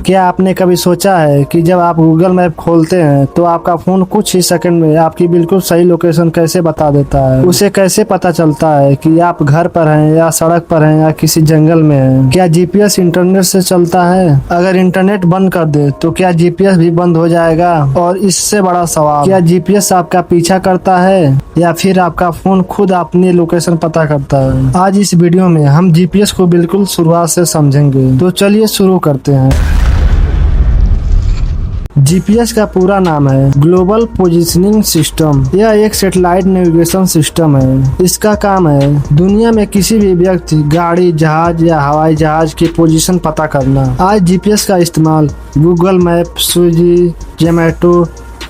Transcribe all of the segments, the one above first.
क्या आपने कभी सोचा है कि जब आप गूगल मैप खोलते हैं तो आपका फोन कुछ ही सेकंड में आपकी बिल्कुल सही लोकेशन कैसे बता देता है। उसे कैसे पता चलता है कि आप घर पर हैं या सड़क पर हैं या किसी जंगल में हैं। क्या जीपीएस इंटरनेट से चलता है? अगर इंटरनेट बंद कर दे तो क्या जीपीएस भी बंद हो जाएगा? और इससे बड़ा सवाल, क्या जीपीएस आपका पीछा करता है या फिर आपका फोन खुद अपनी लोकेशन पता करता है? आज इस वीडियो में हम जीपीएस को बिल्कुल शुरुआत से समझेंगे, तो चलिए शुरू करते हैं। जीपीएस का पूरा नाम है ग्लोबल पोजिशनिंग सिस्टम। यह एक सैटेलाइट नेविगेशन सिस्टम है। इसका काम है दुनिया में किसी भी व्यक्ति, गाड़ी, जहाज या हवाई जहाज की पोजीशन पता करना। आज जीपीएस का इस्तेमाल Google map, Swiggy, Zomato,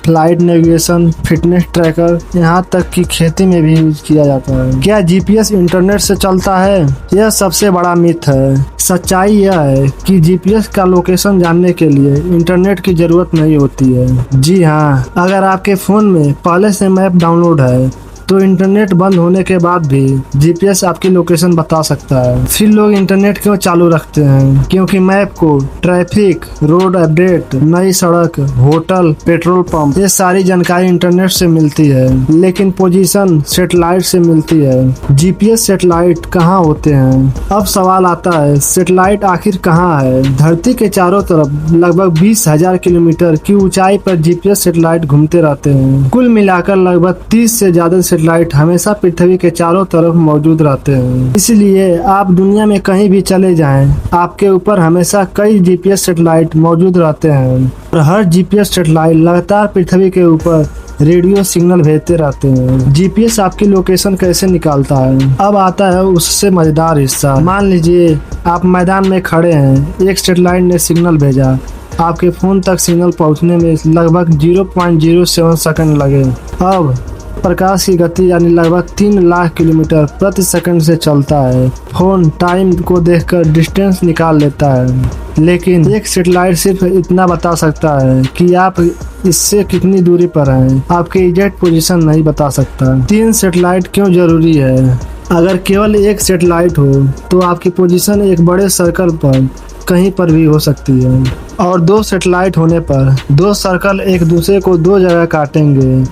flight navigation, fitness tracker, यहाँ तक कि खेती में भी यूज किया जाता है। क्या जीपीएस इंटरनेट से चलता है? यह सबसे बड़ा मिथ है। सच्चाई यह है कि जीपीएस का लोकेशन जानने के लिए इंटरनेट की जरूरत नहीं होती है। जी हाँ, अगर आपके फोन में पहले से मैप डाउनलोड है तो इंटरनेट बंद होने के बाद भी जीपीएस आपकी लोकेशन बता सकता है। फिर लोग इंटरनेट क्यों चालू रखते हैं? क्योंकि मैप को ट्रैफिक, रोड अपडेट, नई सड़क, होटल, पेट्रोल पंप, ये सारी जानकारी इंटरनेट से मिलती है, लेकिन पोजीशन सैटेलाइट से मिलती है। जीपीएस सैटेलाइट कहाँ होते हैं? अब सवाल आता है, सैटेलाइट आखिर कहाँ है? धरती के चारों तरफ लगभग 20,000 किलोमीटर की ऊंचाई पर जीपीएस सैटेलाइट घूमते रहते हैं। कुल मिलाकर लगभग 30 से ज्यादा सैटेलाइट हमेशा पृथ्वी के चारों तरफ मौजूद रहते हैं। इसलिए आप दुनिया में कहीं भी चले जाएं, आपके ऊपर हमेशा कई जीपीएस सैटेलाइट मौजूद रहते हैं और हर जीपीएस सैटेलाइट लगातार पृथ्वी के ऊपर रेडियो सिग्नल भेजते रहते हैं। जीपीएस आपकी लोकेशन कैसे निकालता है? अब आता है उससे मजेदार हिस्सा। मान लीजिए आप मैदान में खड़े हैं, एक सैटेलाइट ने सिग्नल भेजा, आपके फोन तक सिग्नल पहुंचने में लगभग 0.07 सेकंड लगे। अब प्रकाश की गति यानी लगभग 3 लाख किलोमीटर प्रति सेकंड से चलता है। फोन टाइम को देखकर डिस्टेंस निकाल लेता है, लेकिन एक सैटेलाइट सिर्फ इतना बता सकता है कि आप इससे कितनी दूरी पर हैं। आपके एग्जैक्ट पोजीशन नहीं बता सकता। 3 सैटेलाइट क्यों जरूरी है? अगर केवल एक सैटेलाइट हो तो आपकी पोजीशन एक बड़े सर्कल पर कहीं पर भी हो सकती है, और 2 सैटेलाइट होने पर 2 सर्कल एक दूसरे को 2 जगह काटेंगे,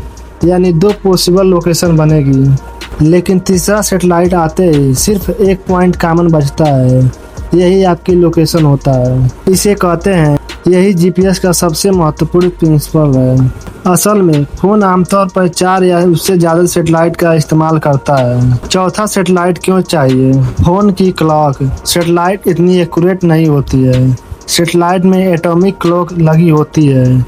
यानी 2 पॉसिबल लोकेशन बनेगी। लेकिन तीसरा सैटेलाइट आते ही सिर्फ एक पॉइंट कॉमन बचता है, यही आपकी लोकेशन होता है। इसे कहते हैं, यही जीपीएस का सबसे महत्वपूर्ण प्रिंसिपल है। असल में फोन आमतौर पर 4 या उससे ज्यादा सैटेलाइट का इस्तेमाल करता है। चौथा सैटेलाइट क्यों चाहिए? फोन की क्लॉक सैटेलाइट इतनी एक्यूरेट नहीं होती है। सैटेलाइट में एटॉमिक क्लॉक लगी होती है।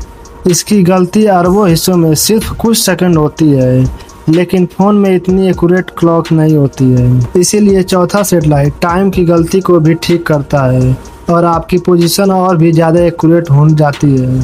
इसकी गलती अरबों हिस्सों में सिर्फ कुछ सेकंड होती है, लेकिन फोन में इतनी एक्यूरेट क्लॉक नहीं होती है। इसीलिए चौथा सैटेलाइट टाइम की गलती को भी ठीक करता है और आपकी पोजीशन और भी ज़्यादा एक्यूरेट हो जाती है।